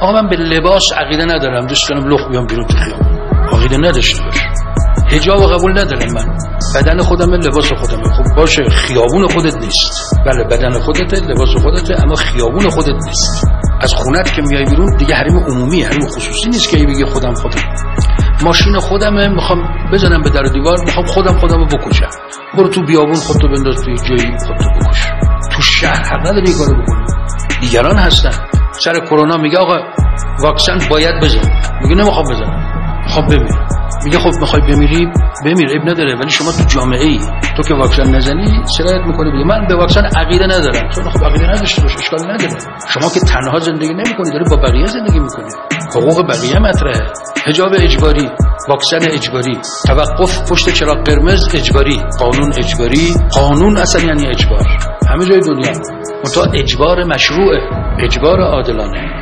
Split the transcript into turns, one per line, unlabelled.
آقا من به لباس عقیده ندارم، دوست دارم لخ بیام بیرون تو خیابون، عقیده نداشته باش. حجاب قبول ندارم من، بدن خودمه، لباس خودمه. خب باشه، خیابون خودت نیست. بله بدن خودته، لباس خودته، اما خیابون خودت نیست. از خونت که میای بیرون دیگه حریم عمومی، حریم خصوصی نیست که بگی خودم. ماشین خودمه، میخوام بزنم به در و دیوار، میخوام خودمو بکشم. برو تو بیابون خودتو بنداز توی جایی خودتو بکش. تو شهر حق نداری این کارو بکنی. دیگران هستن سر کرونا میگه آقا واکسن باید بزن، میگه نمیخوام بزنم، میخوام بمیرم. میگه خب میخوای بمیری بمیر، عیب نداره، ولی شما تو جامعه ای تو که واکسن نزنی سرایت میکنی. بگی من به واکسن عقیده ندارم. خب عقیده نداشته باش، اشکال نداره. شما که تنها زندگی نمیکنی، داری با بقیه زندگی میکنی. حقوق بقیه مطرحه. حجاب اجباری، واکسن اجباری، توقف پشت چراغ قرمز اجباری، قانون اجباری. قانون اصلا یعنی اجبار همه جای دنیا. منتها اجبار مشروعه، اجبار عادلانه.